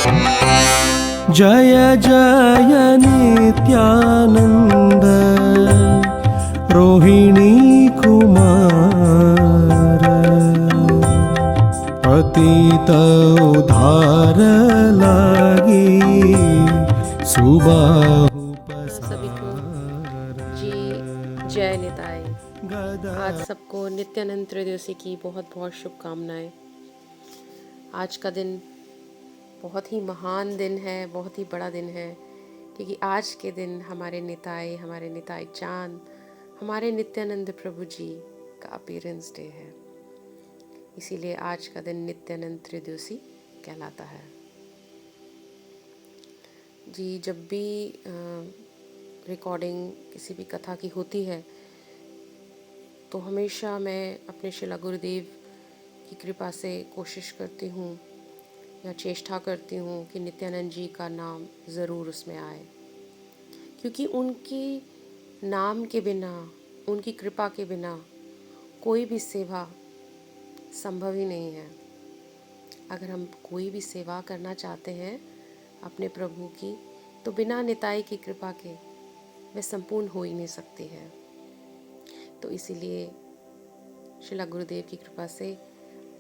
जय जय नित्यानंद रोहिणी कुमार, पतित उद्धार लागी सुबाहु सभी को जी जय निताई। आज सबको नित्यानंद त्रयोदशी की बहुत बहुत शुभकामनाएं। आज का दिन बहुत ही महान दिन है, बहुत ही बड़ा दिन है, क्योंकि आज के दिन हमारे निताई चांद, हमारे नित्यानंद प्रभु जी का अपीयरेंस डे है। इसीलिए आज का दिन नित्यानंद त्रयोदशी कहलाता है। जी जब भी रिकॉर्डिंग किसी भी कथा की होती है तो हमेशा मैं अपने शिला गुरुदेव की कृपा से कोशिश करती हूँ या चेष्टा करती हूँ कि नित्यानंद जी का नाम ज़रूर उसमें आए, क्योंकि उनकी नाम के बिना, उनकी कृपा के बिना कोई भी सेवा संभव ही नहीं है। अगर हम कोई भी सेवा करना चाहते हैं अपने प्रभु की, तो बिना निताई की कृपा के वह संपूर्ण हो ही नहीं सकती है। तो इसीलिए शिला गुरुदेव की कृपा से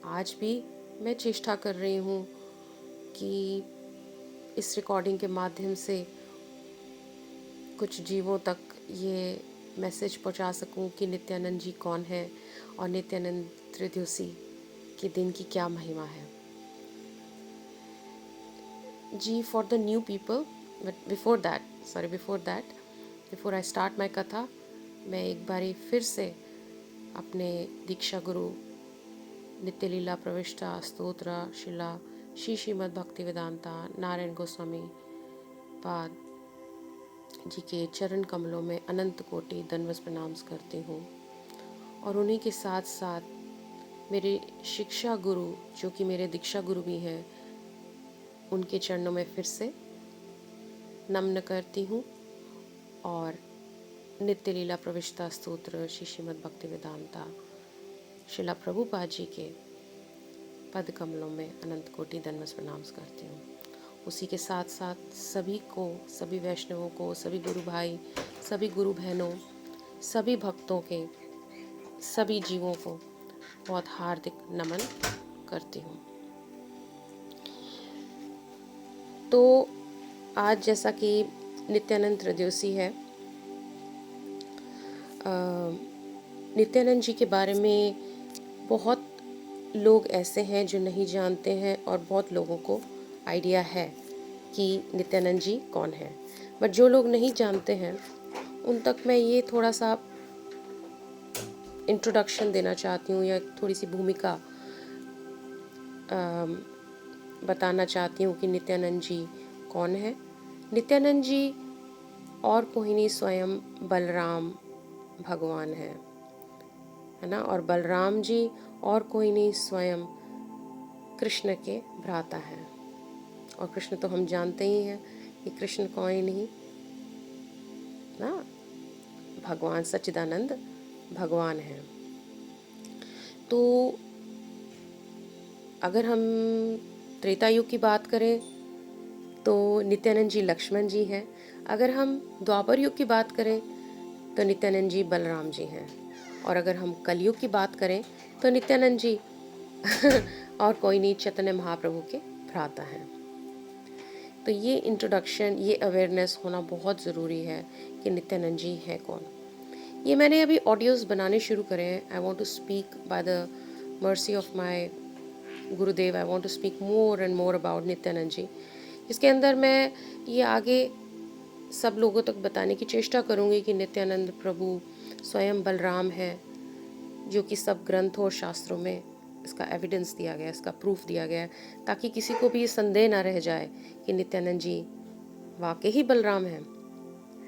आज भी मैं चेष्टा कर रही हूँ कि इस रिकॉर्डिंग के माध्यम से कुछ जीवों तक ये मैसेज पहुँचा सकूँ कि नित्यानंद जी कौन है और नित्यानंद त्रयोदशी के दिन की क्या महिमा है। जी for the new people, but before I start my कथा, मैं एक बारी फिर से अपने दीक्षा गुरु नित्य लीला प्रविष्टा स्तोत्र शिला श्री श्रीमद् भक्ति वेदांता नारायण गोस्वामी पाद जी के चरण कमलों में अनंत कोटि दंडवत प्रणाम करती हूँ। और उन्हीं के साथ साथ मेरे शिक्षा गुरु जो कि मेरे दीक्षा गुरु भी हैं, उनके चरणों में फिर से नमन करती हूँ और नित्य लीला प्रविष्टा स्तोत्र श्री श्रीमद् भक्ति वेदांता शिला प्रभुपाद जी के पद कमलों में अनंत कोटि दंडवत प्रणाम करती हूँ। उसी के साथ साथ सभी को, सभी वैष्णवों को, सभी गुरु भाई, सभी गुरु बहनों, सभी भक्तों के, सभी जीवों को बहुत हार्दिक नमन करती हूँ। तो आज जैसा कि नित्यानंद त्रयोदशी है, नित्यानंद जी के बारे में बहुत लोग ऐसे हैं जो नहीं जानते हैं और बहुत लोगों को आइडिया है कि नित्यानंद जी कौन है। बट जो लोग नहीं जानते हैं उन तक मैं ये थोड़ा सा इंट्रोडक्शन देना चाहती हूँ या थोड़ी सी भूमिका बताना चाहती हूँ कि नित्यानंद जी कौन है। नित्यानंद जी और कोई नहीं, स्वयं बलराम भगवान है ना। और बलराम जी और कोई नहीं, स्वयं कृष्ण के भ्राता हैं। और कृष्ण तो हम जानते ही हैं कि कृष्ण कोई नहीं ना, भगवान सच्चिदानंद भगवान हैं। तो अगर हम त्रेता युग की बात करें तो नित्यानंद जी लक्ष्मण जी हैं। अगर हम द्वापर युग की बात करें तो नित्यानंद जी बलराम जी हैं। और अगर हम कलयुग की बात करें तो नित्यानंद जी और कोई नहीं, चैतन्य महाप्रभु के भ्राता हैं। तो ये इंट्रोडक्शन, ये अवेयरनेस होना बहुत ज़रूरी है कि नित्यानंद जी है कौन। ये मैंने अभी ऑडियोज़ बनाने शुरू करे हैं। I want to speak by the mercy of my Gurudev, I want to speak more and more about Nityananda ji, जिसके अंदर मैं ये आगे सब लोगों तक बताने की चेष्टा करूँगी कि नित्यानंद प्रभु स्वयं बलराम है, जो कि सब ग्रंथों और शास्त्रों में इसका एविडेंस दिया गया, इसका प्रूफ दिया गया है, ताकि किसी को भी ये संदेह ना रह जाए कि नित्यानंद जी वाकई ही बलराम हैं,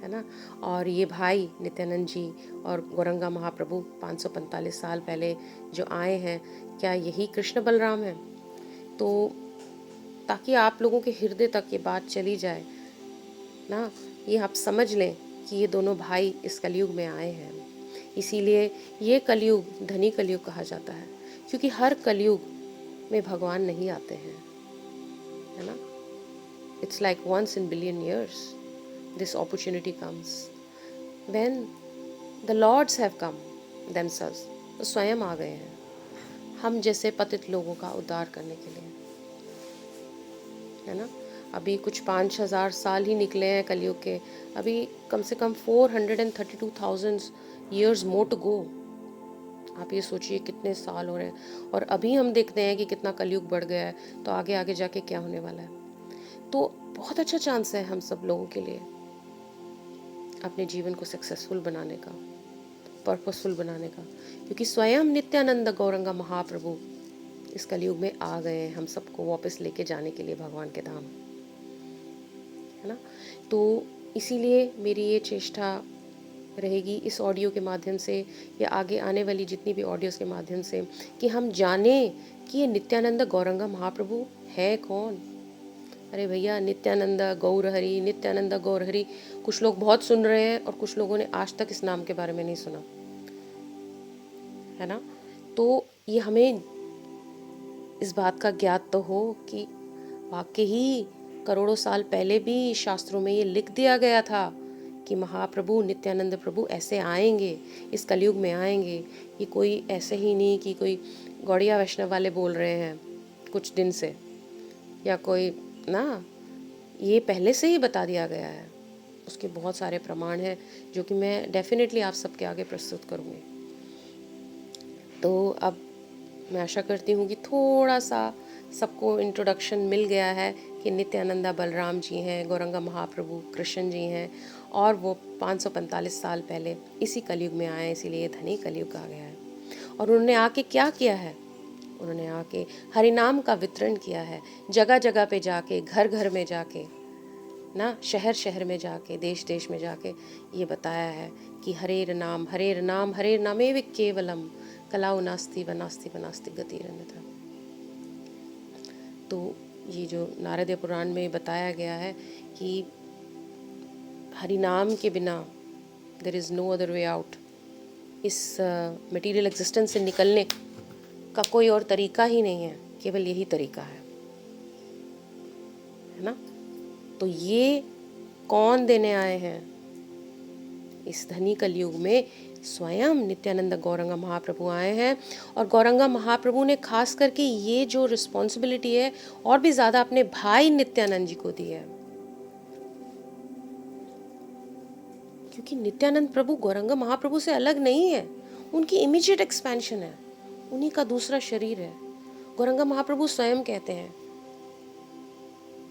है ना। और ये भाई नित्यानंद जी और गौरंगा महाप्रभु 545 साल पहले जो आए हैं, क्या यही कृष्ण बलराम हैं? तो ताकि आप लोगों के हृदय तक ये बात चली जाए ना, ये आप समझ लें कि ये दोनों भाई इस कलयुग में आए हैं। इसीलिए ये कलयुग धनी कलयुग कहा जाता है, क्योंकि हर कलयुग में भगवान नहीं आते हैं, है ना। It's like once in billion years this opportunity comes when the lords have come themselves. तो स्वयं आ गए हैं हम जैसे पतित लोगों का उद्धार करने के लिए, है ना। अभी कुछ 5,000 साल ही निकले हैं कलयुग के, अभी कम से कम 432,000 years more to go। आप ये सोचिए कितने साल हो रहे हैं, और अभी हम देखते हैं कि कितना कलयुग बढ़ गया है, तो आगे आगे जाके क्या होने वाला है। तो बहुत अच्छा चांस है हम सब लोगों के लिए अपने जीवन को सक्सेसफुल बनाने का, पर्पसफुल बनाने का, क्योंकि स्वयं नित्यानंद गौरंगा महाप्रभु इस कलयुग में आ गए हैं हम सबको वापस लेके जाने के लिए भगवान के धाम, है ना। तो इसीलिए मेरी ये चेष्टा रहेगी इस ऑडियो के माध्यम से या आगे आने वाली जितनी भी ऑडियोज़ के माध्यम से कि हम जाने कि ये नित्यानंद गौरंगा महाप्रभु है कौन। अरे भैया, नित्यानंद गौर हरि, नित्यानंद गौर हरि, कुछ लोग बहुत सुन रहे हैं और कुछ लोगों ने आज तक इस नाम के बारे में नहीं सुना, है ना। तो ये हमें इस बात का ज्ञात तो हो कि वाकई ही करोड़ों साल पहले भी शास्त्रों में ये लिख दिया गया था कि महाप्रभु नित्यानंद प्रभु ऐसे आएंगे, इस कलयुग में आएंगे। ये कोई ऐसे ही नहीं कि कोई गौड़िया वैष्णव वाले बोल रहे हैं कुछ दिन से, या कोई ना, ये पहले से ही बता दिया गया है। उसके बहुत सारे प्रमाण हैं जो कि मैं डेफिनेटली आप सबके आगे प्रस्तुत करूँगी। तो अब मैं आशा करती हूँ कि थोड़ा सा सबको इंट्रोडक्शन मिल गया है कि नित्यानंदा बलराम जी हैं, गौरंगा महाप्रभु कृष्ण जी हैं, और वो 545 साल पहले इसी कलयुग में आए, इसीलिए धनी कलयुग कहा गया है। और उन्होंने आके क्या किया है, उन्होंने आके हरिनाम का वितरण किया है, जगह जगह पे जाके, घर घर में जाके ना, शहर शहर में जाके, देश देश में जाके ये बताया है कि हरेर नाम हरेर नाम हरेर नामेव केवलम कलाउ नास्ति वनास्ति वनास्ति गतिरन्यथा। तो ये जो नारद पुराण में बताया गया है कि हरि नाम के बिना there is no other way out, इस मटेरियल एग्जिस्टेंस से निकलने का कोई और तरीका ही नहीं है, केवल यही तरीका है ना। तो ये कौन देने आए हैं इस धनी कलयुग में, स्वयं नित्यानंद गौरंगा महाप्रभु आए हैं। और गौरंगा महाप्रभु ने खास करके ये जो रिस्पॉन्सिबिलिटी है और भी ज़्यादा अपने भाई नित्यानंद जी को दी है, क्योंकि नित्यानंद प्रभु गौरंगा महाप्रभु से अलग नहीं है, उनकी इमीडिएट एक्सपेंशन है, उन्हीं का दूसरा शरीर है। गौरंगा महाप्रभु स्वयं कहते हैं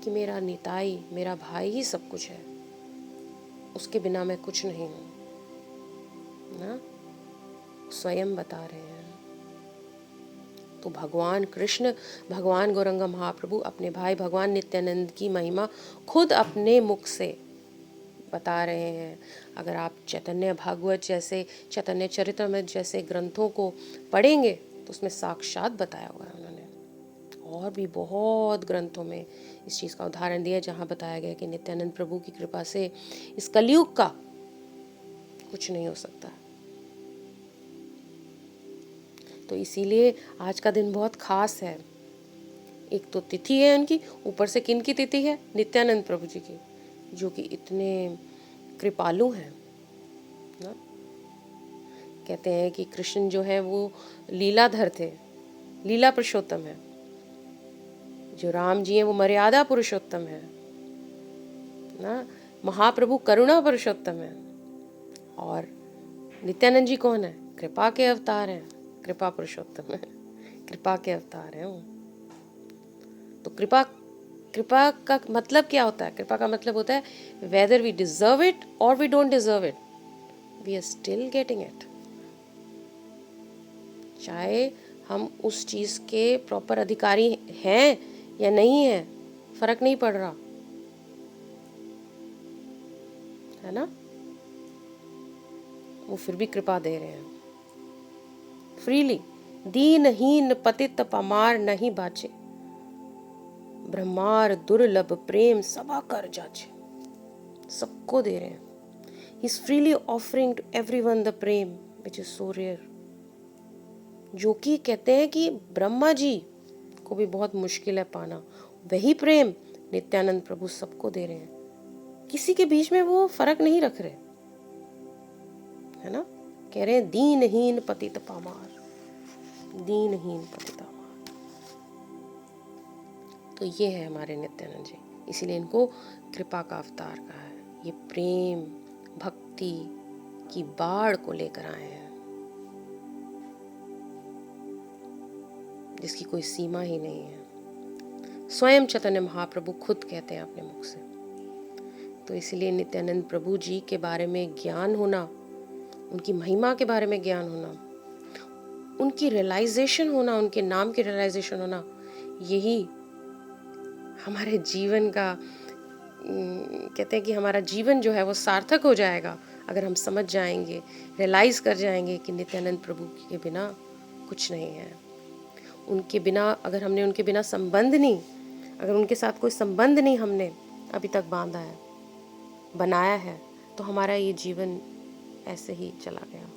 कि मेरा निताई, मेरा भाई ही सब कुछ है, उसके बिना मैं कुछ नहीं हूँ ना, स्वयं बता रहे हैं। तो भगवान कृष्ण, भगवान गौरंगा महाप्रभु अपने भाई भगवान नित्यानंद की महिमा खुद अपने मुख से बता रहे हैं। अगर आप चैतन्य भागवत जैसे, चैतन्य चरितमृत जैसे ग्रंथों को पढ़ेंगे तो उसमें साक्षात बताया हुआ है उन्होंने। और भी बहुत ग्रंथों में इस चीज़ का उदाहरण दिया जहाँ बताया गया कि नित्यानंद प्रभु की कृपा से इस कलयुग का कुछ नहीं हो सकता। तो इसीलिए आज का दिन बहुत खास है। एक तो तिथि है उनकी, ऊपर से किन की तिथि है, नित्यानंद प्रभु जी की, जो कि इतने कृपालु हैं ना। कहते हैं कि कृष्ण जो है वो लीलाधर थे, लीला पुरुषोत्तम है। जो राम जी हैं वो मर्यादा पुरुषोत्तम है ना, महाप्रभु करुणा पुरुषोत्तम है। और नित्यानंद जी कौन है, कृपा के अवतार हैं, कृपा पुरुषोत्तम है, कृपा के अवतार हैं वो। तो कृपा का मतलब क्या होता है, कृपा का मतलब होता है वेदर वी डिजर्व इट और we don't deserve it, we are still getting it. चाहे हम उस चीज़ के प्रॉपर अधिकारी हैं या नहीं है, फर्क नहीं पड़ रहा, है ना। वो फिर भी कृपा दे रहे हैं फ्रीली। दीनहीन पतित पमार नहीं बाचे, ब्रह्मार दुर्लभ प्रेम सबा कर जाचे। सबको दे रहे हैं। He is freely offering to everyone the prem which is so rare, जो कि कहते हैं कि ब्रह्मा जी को भी बहुत मुश्किल है पाना। वही प्रेम नित्यानंद प्रभु सबको दे रहे हैं, किसी के बीच में वो फर्क नहीं रख रहे, है ना। कह रहे हैं दीनहीन पतित पामार, दीनहीन पतित पामार। तो ये है हमारे नित्यानंद जी, इसीलिए इनको कृपा का अवतार कहा है। ये प्रेम भक्ति की बाढ़ को लेकर आए हैं जिसकी कोई सीमा ही नहीं है। स्वयं चैतन्य महाप्रभु खुद कहते हैं अपने मुख से। तो इसलिए नित्यानंद प्रभु जी के बारे में ज्ञान होना, उनकी महिमा के बारे में ज्ञान होना, उनकी रियलाइजेशन होना, उनके नाम की रियलाइजेशन होना, यही हमारे जीवन का कहते हैं कि हमारा जीवन जो है वो सार्थक हो जाएगा अगर हम समझ जाएंगे, रियलाइज कर जाएंगे कि नित्यानंद प्रभु के बिना कुछ नहीं है। उनके बिना, अगर हमने उनके बिना संबंध नहीं, अगर उनके साथ कोई संबंध नहीं हमने अभी तक बांधा है, बनाया है, तो हमारा ये जीवन ऐसे ही चला गया,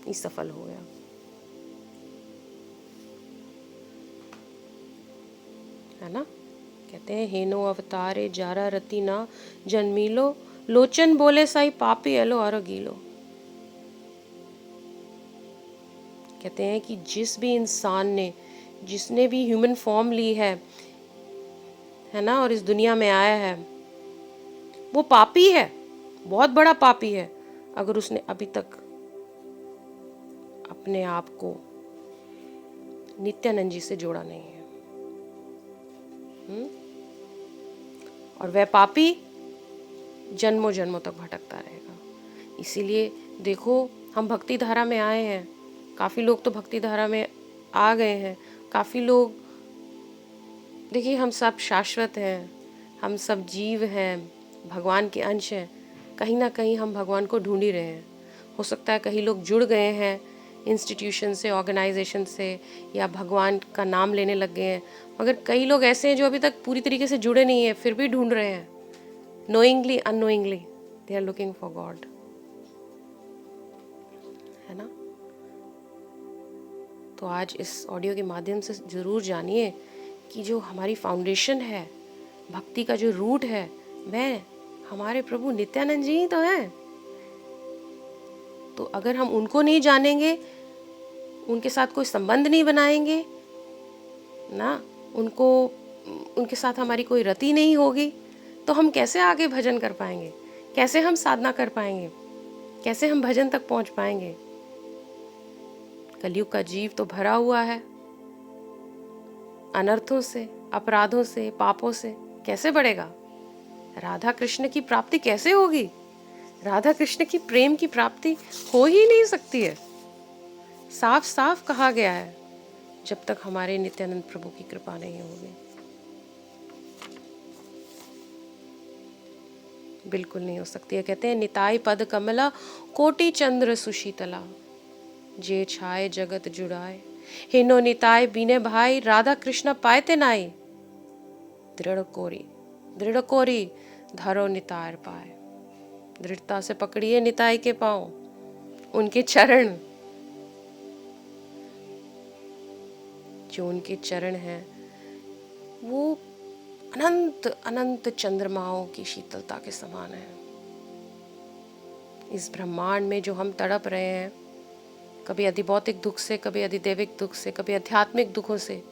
ये सफल हो गया, है ना। कहते हैं हेनो अवतारे जारा रति ना जन्मीलो, लोचन बोले साई पापी एलो और गीलो। कहते हैं कि जिस भी इंसान ने, जिसने भी ह्यूमन फॉर्म ली है ना, और इस दुनिया में आया है, वो पापी है, बहुत बड़ा पापी है अगर उसने अभी तक अपने आप को नित्यानंद जी से जोड़ा नहीं है। और वह पापी जन्मों जन्मों तक भटकता रहेगा। इसीलिए देखो, हम भक्ति धारा में आए हैं, काफ़ी लोग तो भक्ति धारा में आ गए हैं, काफ़ी लोग, देखिए हम सब शाश्वत हैं, हम सब जीव हैं, भगवान के अंश हैं, कहीं ना कहीं हम भगवान को ढूंढ ही रहे हैं। हो सकता है कहीं लोग जुड़ गए हैं इंस्टीट्यूशन से, ऑर्गेनाइजेशन से, या भगवान का नाम लेने लग गए हैं, मगर कई लोग ऐसे हैं जो अभी तक पूरी तरीके से जुड़े नहीं हैं, फिर भी ढूंढ रहे हैं। Knowingly unknowingly they are looking for God, है ना। तो आज इस ऑडियो के माध्यम से ज़रूर जानिए कि जो हमारी फाउंडेशन है, भक्ति का जो रूट है, वह हमारे प्रभु नित्यानंद जी ही तो हैं। तो अगर हम उनको नहीं जानेंगे, उनके साथ कोई संबंध नहीं बनाएंगे ना, उनके साथ हमारी कोई रति नहीं होगी, तो हम कैसे आगे भजन कर पाएंगे, कैसे हम साधना कर पाएंगे, कैसे हम भजन तक पहुंच पाएंगे। कलयुग का जीव तो भरा हुआ है अनर्थों से, अपराधों से, पापों से, कैसे बढ़ेगा। राधा कृष्ण की प्राप्ति कैसे होगी, राधा कृष्ण की प्रेम की प्राप्ति हो ही नहीं सकती है। साफ साफ कहा गया है, जब तक हमारे नित्यानंद प्रभु की कृपा नहीं होगी, बिल्कुल नहीं हो सकती है। कहते हैं निताई पद कमला कोटि चंद्र सुशीतला, जे छाए जगत जुड़ाए, हिनो निताय बीने भाई, राधा कृष्ण पाएते नाई, दृढ़ कोरी धरो निताय पाए। दृढ़ता से पकड़िए निताई के पांव, उनके चरण, जो उनके चरण हैं वो अनंत अनंत चंद्रमाओं की शीतलता के समान है। इस ब्रह्मांड में जो हम तड़प रहे हैं, कभी अधिभौतिक दुख से, कभी अधिदैविक दुख से, कभी आध्यात्मिक दुखों से,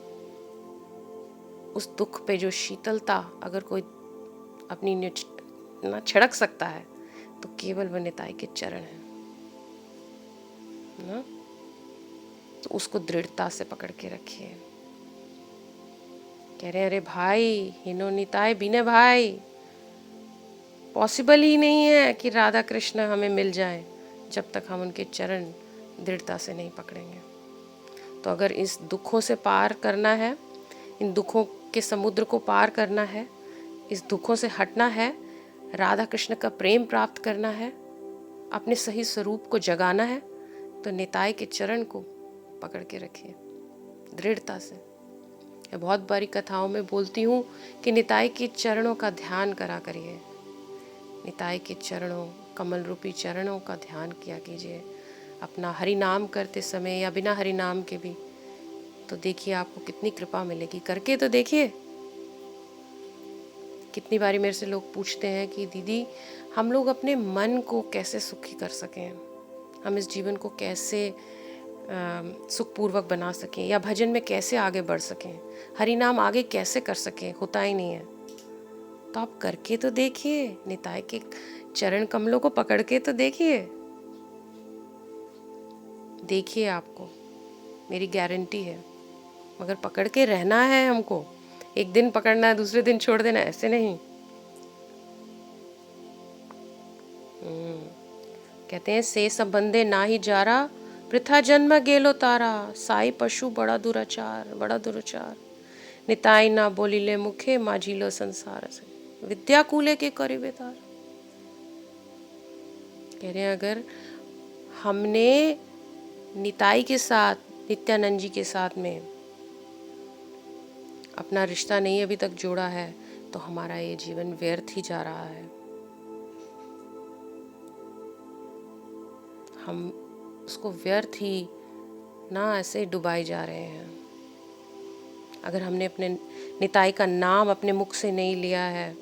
उस दुख पे जो शीतलता अगर कोई अपनी ना छिड़क सकता है तो केवल वह निताई के चरण है ना। तो उसको दृढ़ता से पकड़ के रखिए। कह रहे अरे भाई, हिनो निताय बिने भाई, पॉसिबल ही नहीं है कि राधा कृष्ण हमें मिल जाए जब तक हम उनके चरण दृढ़ता से नहीं पकड़ेंगे। तो अगर इस दुखों से पार करना है, इन दुखों के समुद्र को पार करना है, इस दुखों से हटना है, राधा कृष्ण का प्रेम प्राप्त करना है, अपने सही स्वरूप को जगाना है, तो निताई के चरण को पकड़ के रखिए दृढ़ता से। मैं बहुत बारी कथाओं में बोलती हूँ कि निताई के चरणों का ध्यान करा करिए, निताई के चरणों, कमल रूपी चरणों का ध्यान किया कीजिए अपना हरि नाम करते समय या बिना हरि नाम के भी। तो देखिए आपको कितनी कृपा मिलेगी, करके तो देखिए, कितनी बारी मेरे से लोग पूछते हैं कि दीदी हम लोग अपने मन को कैसे सुखी कर सकें, हम इस जीवन को कैसे सुखपूर्वक बना सकें, या भजन में कैसे आगे बढ़ सकें, हरि नाम आगे कैसे कर सकें, होता ही नहीं है। तो आप करके तो देखिए, निताय के चरण कमलों को पकड़ के तो देखिए, देखिए आपको मेरी गारंटी है। मगर पकड़ के रहना है हमको, एक दिन पकड़ना है दूसरे दिन छोड़ देना, ऐसे नहीं। कहते हैं से संबंधे ना ही जारा, पृथा जन्म गेलो तारा, साई पशु बड़ा दुराचार, बड़ा दुराचार। निताई ना बोलिले मुखे, माझिलो संसार से, विद्या कूले के करीबे तार। कह रहे हैं अगर हमने निताई के साथ, नित्यानंद जी के साथ में अपना रिश्ता नहीं अभी तक जोड़ा है, तो हमारा ये जीवन व्यर्थ ही जा रहा है। हम उसको व्यर्थ ही ना ऐसे डुबाए जा रहे हैं। अगर हमने अपने निताई का नाम अपने मुख से नहीं लिया है,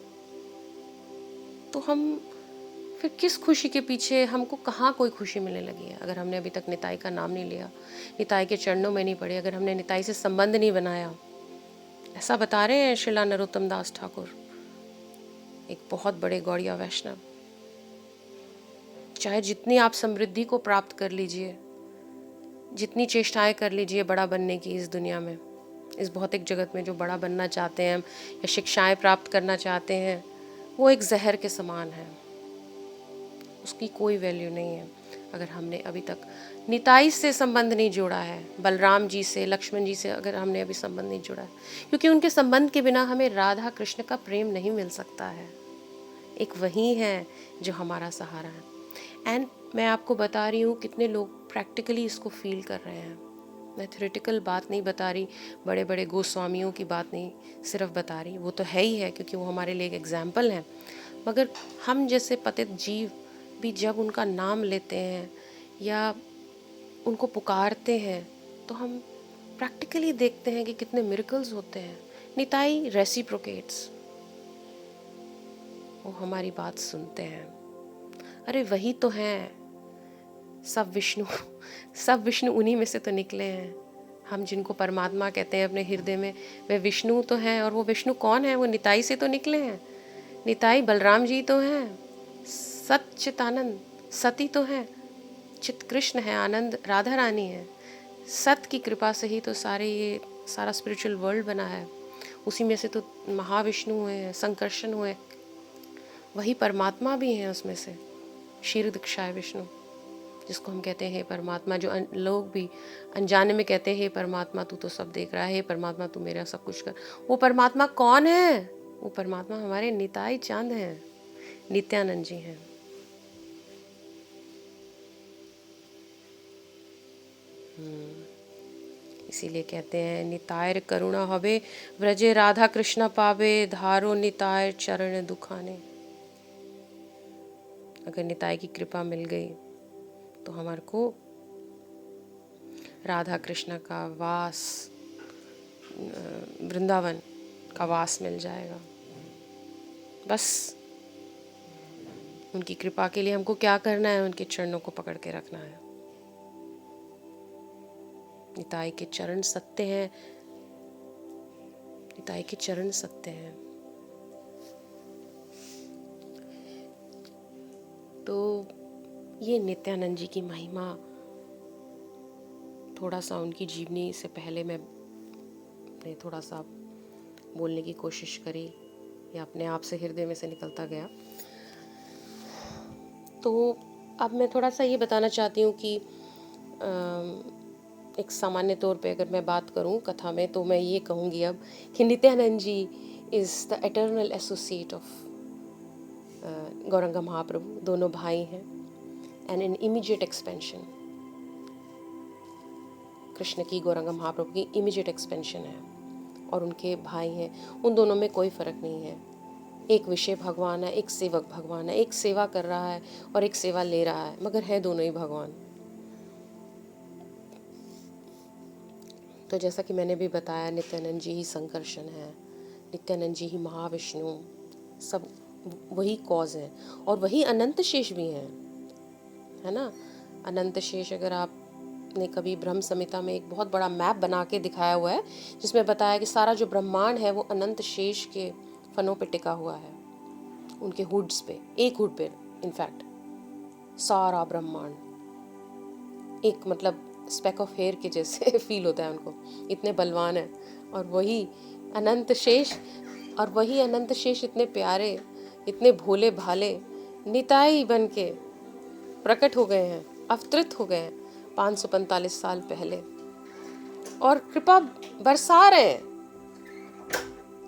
तो हम फिर किस खुशी के पीछे, हमको कहाँ कोई खुशी मिलने लगी है। अगर हमने अभी तक निताई का नाम नहीं लिया, निताई के चरणों में नहीं पड़े, अगर हमने निताई से संबंध नहीं बनाया, ऐसा बता रहे हैं श्रीला नरोत्तम दास ठाकुर, एक बहुत बड़े गौड़िया वैष्णव। चाहे जितनी आप समृद्धि को प्राप्त कर लीजिए, जितनी चेष्टाएं कर लीजिए बड़ा बनने की इस दुनिया में, इस भौतिक जगत में जो बड़ा बनना चाहते हैं हम, या शिक्षाएं प्राप्त करना चाहते हैं, वो एक जहर के समान है, उसकी कोई वैल्यू नहीं है अगर हमने अभी तक निताई से संबंध नहीं जोड़ा है, बलराम जी से, लक्ष्मण जी से अगर हमने अभी संबंध नहीं जोड़ा है। क्योंकि उनके संबंध के बिना हमें राधा कृष्ण का प्रेम नहीं मिल सकता है। एक वही है जो हमारा सहारा है। एंड मैं आपको बता रही हूँ कितने लोग प्रैक्टिकली इसको फील कर रहे हैं। मैं थ्योरेटिकल बात नहीं बता रही, बड़े बड़े गोस्वामियों की बात नहीं सिर्फ बता रही, वो तो है ही है क्योंकि वो हमारे लिए एक एग्जाम्पल हैं। मगर हम जैसे पतित जीव भी जब उनका नाम लेते हैं या उनको पुकारते हैं, तो हम प्रैक्टिकली देखते हैं कि कितने मिरेकल्स होते हैं। निताई रेसिप्रोकेट्स, वो हमारी बात सुनते हैं। अरे वही तो हैं सब विष्णु उन्हीं में से तो निकले हैं। हम जिनको परमात्मा कहते हैं अपने हृदय में, वे विष्णु तो हैं। और वो विष्णु कौन है? वो निताई से तो निकले हैं। निताई बलराम जी तो हैं, सच्चिदानंद सती तो हैं, चित कृष्ण है, आनंद राधा रानी है। सत की कृपा से ही तो सारा स्पिरिचुअल वर्ल्ड बना है। उसी में से तो महाविष्णु हुए, संकर्षण हुए, वही परमात्मा भी हैं उसमें से। क्षीर दीक्षाय विष्णु, जिसको हम कहते हैं हे परमात्मा, जो लोग भी अनजाने में कहते हैं हे परमात्मा तू तो सब देख रहा है, हे परमात्मा तू मेरा सब कुछ कर। वो परमात्मा कौन है? वो परमात्मा हमारे निताई चांद हैं, नित्यानंद जी हैं। इसीलिए कहते हैं नितायर करुणा हवे, व्रजे राधा कृष्ण पावे, धारो नितायर चरण दुखाने। अगर निताई की कृपा मिल गई तो हमारे को राधा कृष्ण का वास, वृंदावन का वास मिल जाएगा। बस उनकी कृपा के लिए हमको क्या करना है? उनके चरणों को पकड़ के रखना है। निताई के चरण सत्य हैं, निताई के चरण सत्य हैं। तो ये नित्यानंद जी की महिमा, थोड़ा सा उनकी जीवनी से पहले मैंने थोड़ा सा बोलने की कोशिश करी, या अपने आप से हृदय में से निकलता गया। तो अब मैं थोड़ा सा ये बताना चाहती हूँ कि एक सामान्य तौर पे अगर मैं बात करूँ कथा में, तो मैं ये कहूँगी अब कि Nityananda ji is the eternal associate of Gauranga Mahaprabhu. दोनों भाई हैं and in immediate expansion, Krishna की गौरंगा महाप्रभु की इमीडिएट एक्सपेंशन है, और उनके भाई हैं। उन दोनों में कोई फ़र्क नहीं है। एक विषय भगवान है, एक सेवक भगवान है, एक सेवा कर रहा है और एक सेवा ले रहा है, मगर है दोनों ही भगवान। तो जैसा कि मैंने भी बताया, नित्यानंद जी ही संकर्षण है, नित्यानंद जी ही महाविष्णु, सब वही कॉज है, और वही अनंत शेष भी हैं, है ना। अनंत शेष, अगर आपने कभी ब्रह्म संहिता में एक बहुत बड़ा मैप बना के दिखाया हुआ है, जिसमें बताया कि सारा जो ब्रह्मांड है वो अनंत शेष के फनों पे टिका हुआ है, उनके हुड्स पे, एक हुड पे इनफैक्ट सारा ब्रह्मांड एक मतलब स्पेक ऑफ हेयर के जैसे फील होता है उनको, इतने बलवान है। और वही अनंत शेष, और वही अनंत शेष इतने प्यारे, इतने भोले भाले निताई बन के प्रकट हो गए हैं, अवतरित हो गए हैं 545 साल पहले, और कृपा बरसा रहे हैं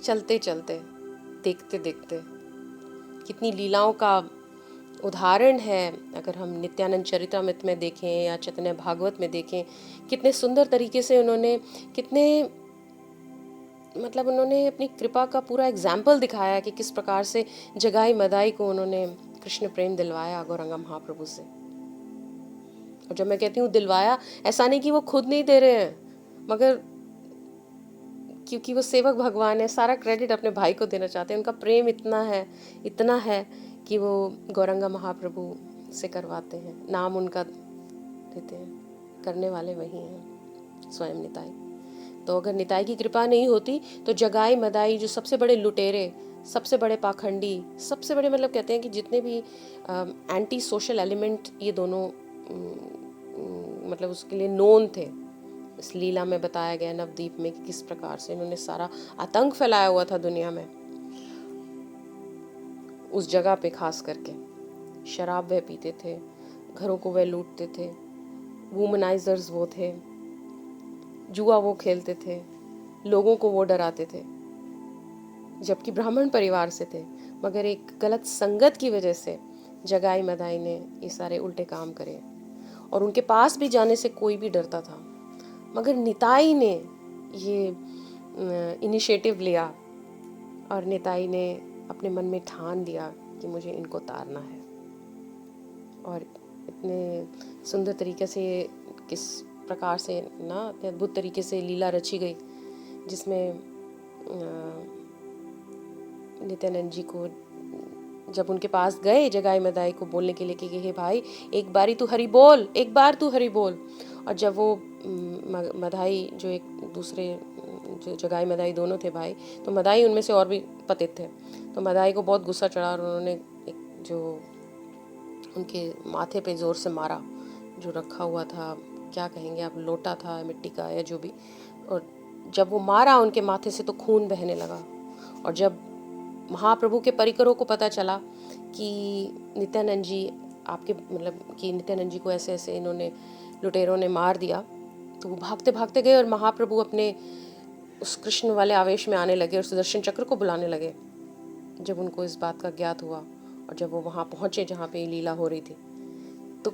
चलते चलते, देखते देखते। कितनी लीलाओं का उदाहरण है। अगर हम नित्यानंद चरितमृत में देखें या चैतन्य भागवत में देखें, कितने सुंदर तरीके से उन्होंने, कितने मतलब उन्होंने अपनी कृपा का पूरा एग्जाम्पल दिखाया कि किस प्रकार से जगाई मदाई को उन्होंने कृष्ण प्रेम दिलवाया गौरंगा महाप्रभु से। और जब मैं कहती हूँ दिलवाया, ऐसा नहीं कि वो खुद नहीं दे रहे हैं, मगर क्योंकि वो सेवक भगवान है, सारा क्रेडिट अपने भाई को देना चाहते हैं। उनका प्रेम इतना है कि वो गौरंगा महाप्रभु से करवाते हैं, नाम उनका देते हैं, करने वाले वही हैं, स्वयं निताई। तो अगर निताई की कृपा नहीं होती तो जगाई मदाई, जो सबसे बड़े लुटेरे, सबसे बड़े पाखंडी, सबसे बड़े मतलब कहते हैं कि जितने भी एंटी सोशल एलिमेंट ये दोनों मतलब उसके लिए नोन थे। इस लीला में बताया गया नवदीप में कि किस प्रकार से इन्होंने सारा आतंक फैलाया हुआ था दुनिया में। उस जगह पे खास करके शराब वह पीते थे, घरों को वह लूटते थे, वुमनाइजर्स वो थे, जुआ वो खेलते थे, लोगों को वो डराते थे, जबकि ब्राह्मण परिवार से थे। मगर एक गलत संगत की वजह से जगाई मदाई ने ये सारे उल्टे काम करे, और उनके पास भी जाने से कोई भी डरता था। मगर निताई ने ये इनिशिएटिव लिया, और निताई ने अपने मन में ठान लिया कि मुझे इनको तारना है। और इतने सुंदर तरीके से किस प्रकार से ना अद्भुत तरीके से लीला रची गई, जिसमें नित्यानंद जी को जब उनके पास गए जगाई मदाई को बोलने के लिए कि हे भाई एक बारी तू हरि बोल, एक बार तू हरि बोल। और जब वो मदाई जो एक दूसरे जो जगाई मदाई दोनों थे भाई, तो मदाई उनमें से और भी पतित थे, तो मदाई को बहुत गुस्सा चढ़ा और उन्होंने एक जो उनके माथे पे जोर से मारा, जो रखा हुआ था, क्या कहेंगे आप, लोटा था मिट्टी का या जो भी। और जब वो मारा उनके माथे से तो खून बहने लगा। और जब महाप्रभु के परिकरों को पता चला कि नित्यानंद जी आपके मतलब कि नित्यानंद जी को ऐसे ऐसे इन्होंने लुटेरों ने मार दिया, तो वो भागते भागते गए और महाप्रभु अपने उस कृष्ण वाले आवेश में आने लगे और सुदर्शन चक्र को बुलाने लगे। जब उनको इस बात का ज्ञात हुआ और जब वो वहाँ पहुँचे जहाँ पे लीला हो रही थी, तो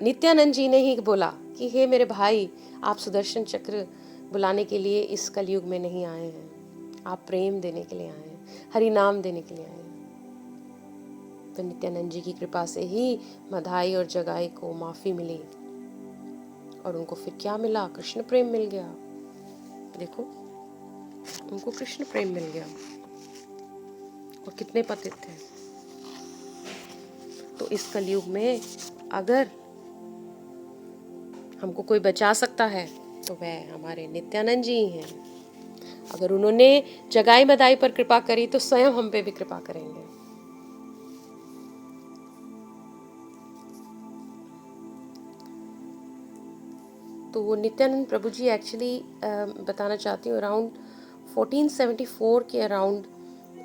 नित्यानंद जी ने ही बोला कि हे मेरे भाई, आप सुदर्शन चक्र बुलाने के लिए इस कलयुग में नहीं आए हैं, आप प्रेम देने के लिए आए हैं, हरि नाम देने के लिए आए हैं। तो नित्यानंद जी की कृपा से ही मदाई और जगाई को माफ़ी मिली, और उनको फिर क्या मिला, कृष्ण प्रेम मिल गया। देखो उनको कृष्ण प्रेम मिल गया, और कितने पतित थे। तो इस कलयुग में अगर हमको कोई बचा सकता है तो वह हमारे नित्यानंद जी ही हैं। अगर उन्होंने जगाई मदाई पर कृपा करी तो स्वयं हम पे भी कृपा करेंगे। तो वो नित्यानंद प्रभु जी एक्चुअली बताना चाहती हूँ अराउंड 1474 के अराउंड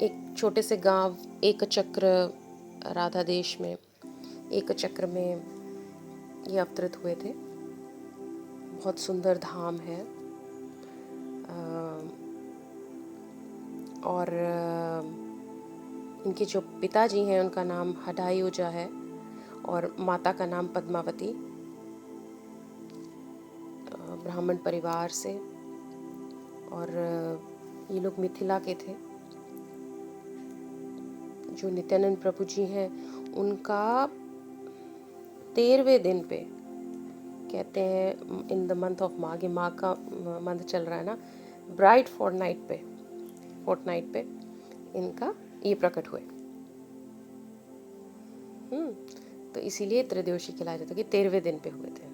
एक छोटे से गांव एक चक्र राधा देश में एक चक्र में ये अवतरित हुए थे। बहुत सुंदर धाम है, और इनके जो पिताजी हैं उनका नाम हडायूजा है और माता का नाम पद्मावती, ब्राह्मण परिवार से। और ये लोग मिथिला के थे। जो नित्यानंद प्रभु जी हैं उनका 13वें दिन पे कहते हैं इन द मंथ ऑफ माघ, ये माघ का मंथ चल रहा है ना, ब्राइट फोर्टनाइट पे इनका ये प्रकट हुए। तो इसीलिए त्रयोदशी खिलाया जाता है कि 13वें दिन पे हुए थे।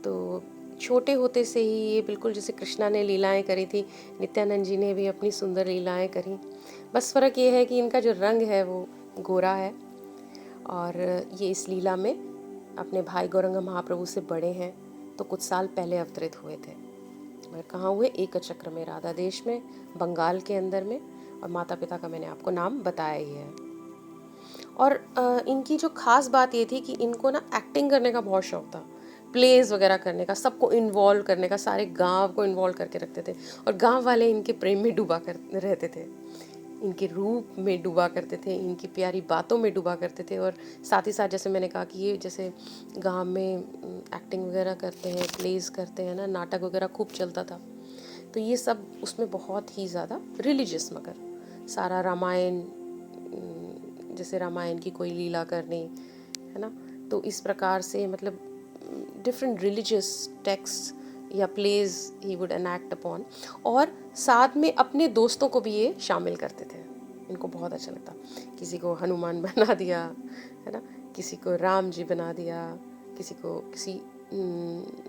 तो छोटे होते से ही ये बिल्कुल जैसे कृष्णा ने लीलाएं करी थी, नित्यानंद जी ने भी अपनी सुंदर लीलाएं करी। बस फ़र्क ये है कि इनका जो रंग है वो गोरा है, और ये इस लीला में अपने भाई गौरंग महाप्रभु से बड़े हैं, तो कुछ साल पहले अवतरित हुए थे। और कहाँ हुए? एकचक्र में, राधा देश में, बंगाल के अंदर में। और माता पिता का मैंने आपको नाम बताया ही है। और इनकी जो खास बात ये थी कि इनको ना एक्टिंग करने का बहुत शौक था, प्लेज वगैरह करने का, सबको इन्वॉल्व करने का, सारे गांव को इन्वॉल्व करके रखते थे। और गांव वाले इनके प्रेम में डूबा कर रहते थे, इनके रूप में डूबा करते थे, इनकी प्यारी बातों में डूबा करते थे। और साथ ही साथ जैसे मैंने कहा कि ये जैसे गांव में एक्टिंग वगैरह करते हैं, प्लेज करते हैं ना, नाटक वगैरह खूब चलता था, तो ये सब उसमें बहुत ही ज़्यादा रिलीजियस, मगर सारा रामायण, जैसे रामायण की कोई लीला करनी है ना, तो इस प्रकार से मतलब डिफरेंट रिलीजियस टेक्स्ट या plays he would enact upon. और साथ में अपने दोस्तों को भी ये शामिल करते थे, इनको बहुत अच्छा लगता। किसी को हनुमान बना दिया है ना, किसी को राम जी बना दिया, किसी को किसी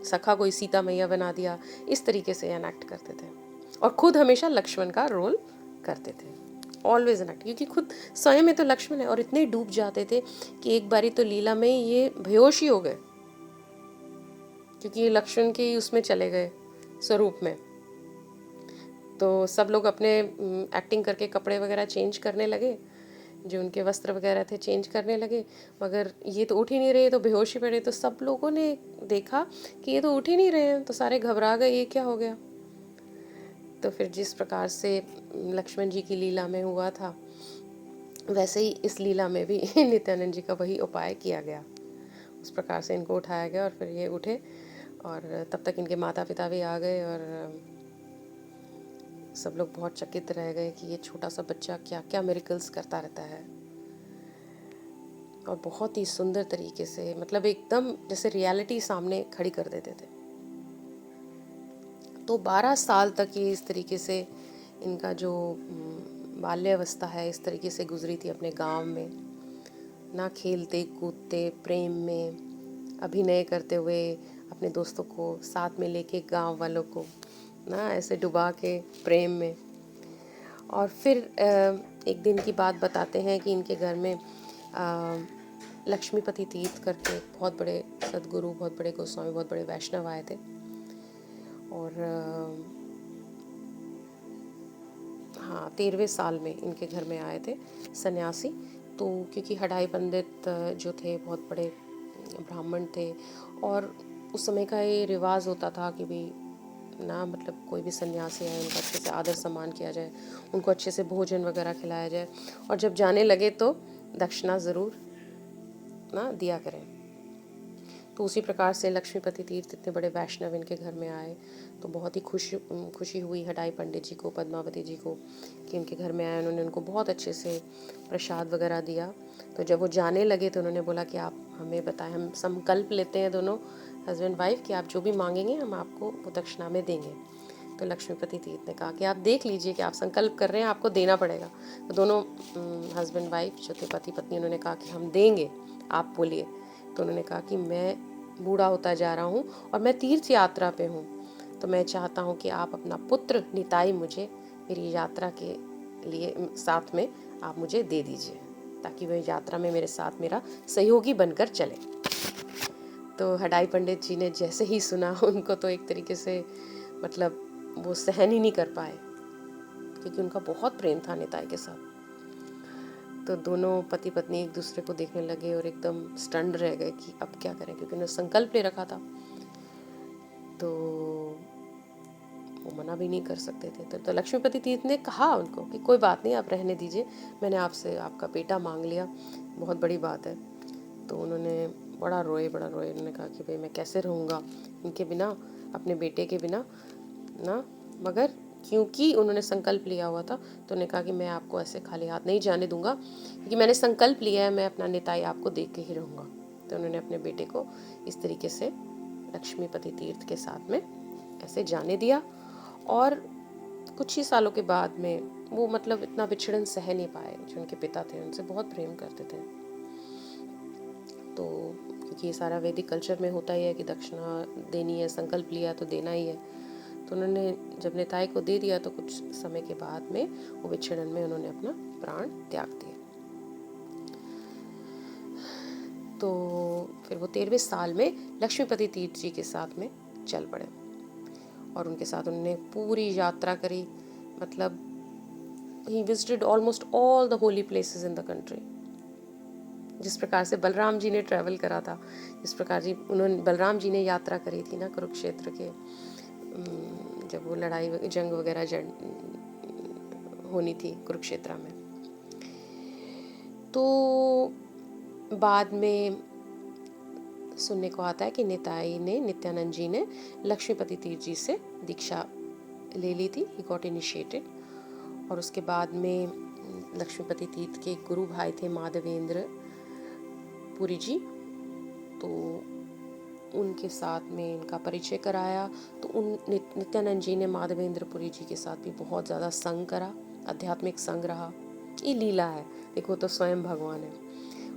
सखा कोई सीता मैया बना दिया, इस तरीके से एनैक्ट करते थे। और खुद हमेशा लक्ष्मण का रोल करते थे, ऑलवेज एन एक्ट, क्योंकि खुद स्वयं में तो लक्ष्मण है। और इतने डूब जाते थे कि एक बारी तो लीला में ये बेहोश ही हो गए, क्योंकि ये लक्ष्मण के उसमें चले गए स्वरूप में। तो सब लोग अपने एक्टिंग करके कपड़े वगैरह चेंज करने लगे, जो उनके वस्त्र वगैरह थे चेंज करने लगे, मगर ये तो उठ ही नहीं रहे, तो बेहोश ही पड़े। तो सब लोगों ने देखा कि ये तो उठ ही नहीं रहे हैं, तो सारे घबरा गए, ये क्या हो गया। तो फिर जिस प्रकार से लक्ष्मण जी की लीला में हुआ था, वैसे ही इस लीला में भी नित्यानंद जी का वही उपाय किया गया। उस प्रकार से इनको उठाया गया और फिर ये उठे, और तब तक इनके माता पिता भी आ गए। और सब लोग बहुत चकित रह गए कि ये छोटा सा बच्चा क्या क्या मिरेकल्स करता रहता है। और बहुत ही सुंदर तरीके से, मतलब एकदम जैसे रियलिटी सामने खड़ी कर देते थे। तो 12 साल तक ये इस तरीके से, इनका जो बाल्यावस्था है इस तरीके से गुजरी थी अपने गांव में ना, खेलते कूदते, प्रेम में अभिनय करते हुए, अपने दोस्तों को साथ में लेके, गांव वालों को ना ऐसे डुबा के प्रेम में। और फिर एक दिन की बात बताते हैं कि इनके घर में लक्ष्मीपति तीर्थ करके बहुत बड़े सदगुरु, बहुत बड़े गोस्वामी, बहुत बड़े वैष्णव आए थे। और हाँ, 13वें साल में इनके घर में आए थे सन्यासी। तो क्योंकि हडाई पंडित जो थे बहुत बड़े ब्राह्मण थे, और उस समय का ये रिवाज होता था कि भाई ना, मतलब कोई भी सन्यासी आए उनका अच्छे से आदर सम्मान किया जाए, उनको अच्छे से भोजन वगैरह खिलाया जाए, और जब जाने लगे तो दक्षिणा ज़रूर ना दिया करें। तो उसी प्रकार से लक्ष्मीपति तीर्थ इतने बड़े वैष्णव इनके घर में आए, तो बहुत ही खुशी हुई हडाई पंडित जी को, पद्मावती जी को, कि इनके घर में आए। उन्होंने उनको बहुत अच्छे से प्रसाद वगैरह दिया। तो जब वो जाने लगे तो उन्होंने बोला कि आप हमें बताएं, हम संकल्प लेते हैं दोनों हस्बैंड वाइफ कि आप जो भी मांगेंगे हम आपको वो दक्षिणा में देंगे। तो लक्ष्मीपति तीर्थ ने कहा कि आप देख लीजिए कि आप संकल्प कर रहे हैं, आपको देना पड़ेगा। तो दोनों हस्बैंड वाइफ जो थे, पति पत्नी, उन्होंने कहा कि हम देंगे, आप बोलिए। तो उन्होंने कहा कि मैं बूढ़ा होता जा रहा हूँ और मैं तीर्थ यात्रा पे हूँ, तो मैं चाहता हूँ कि आप अपना पुत्र निताई मुझे मेरी यात्रा के लिए साथ में आप मुझे दे दीजिए, ताकि वह यात्रा में मेरे साथ मेरा सहयोगी बनकर चले। तो हडाई पंडित जी ने जैसे ही सुना, उनको तो एक तरीके से मतलब वो सहन ही नहीं कर पाए, क्योंकि उनका बहुत प्रेम था निताई के साथ। तो दोनों पति पत्नी एक दूसरे को देखने लगे और एकदम स्टन्ड रह गए कि अब क्या करें, क्योंकि उन्होंने संकल्प ले रखा था, तो वो मना भी नहीं कर सकते थे। तो लक्ष्मीपति तीर्थ ने कहा उनको कि कोई बात नहीं, आप रहने दीजिए, मैंने आपसे आपका बेटा मांग लिया, बहुत बड़ी बात है। तो उन्होंने बड़ा रोए। उन्होंने कहा कि भाई मैं कैसे रहूँगा इनके बिना, अपने बेटे के बिना ना। मगर क्योंकि उन्होंने संकल्प लिया हुआ था, तो उन्होंने कहा कि मैं आपको ऐसे खाली हाथ नहीं जाने दूंगा, क्योंकि मैंने संकल्प लिया है, मैं अपना निताई आपको देख के ही रहूँगा। तो उन्होंने अपने बेटे को इस तरीके से लक्ष्मीपति तीर्थ के साथ में ऐसे जाने दिया। और कुछ ही सालों के बाद में वो मतलब इतना विछड़न सह नहीं पाए। जो उनके पिता थे उनसे बहुत प्रेम करते थे, तो क्योंकि ये सारा वैदिक कल्चर में होता ही है कि दक्षिणा देनी है, संकल्प लिया तो देना ही है। तो उन्होंने जब निताई को दे दिया तो कुछ समय के बाद में वो विछड़न में उन्होंने अपना प्राण त्याग दिए। तो फिर वो 13वें साल में लक्ष्मीपति तीर्थ जी के साथ में चल पड़े और उनके साथ उन्होंने पूरी यात्रा करी। मतलब he visited almost all the Holi places in the country. जिस प्रकार से बलराम जी ने ट्रैवल करा था, जिस प्रकार जी बलराम जी ने यात्रा करी थी ना कुरुक्षेत्र के, जब वो लड़ाई जंग वगैरह होनी थी कुरुक्षेत्र में। तो बाद में सुनने को आता है कि नित्यानंद जी ने लक्ष्मीपति तीर्थ जी से दीक्षा ले ली थी, ही गॉट इनिशिएटेड। और उसके बाद में लक्ष्मीपति तीर्थ के गुरु भाई थे माधवेंद्र पुरी जी, तो उनके साथ में इनका परिचय कराया। तो नित्यानंद जी ने माधवेंद्र पुरी जी के साथ भी बहुत ज़्यादा संग करा, आध्यात्मिक संग रहा। ये लीला है, देखो तो स्वयं भगवान है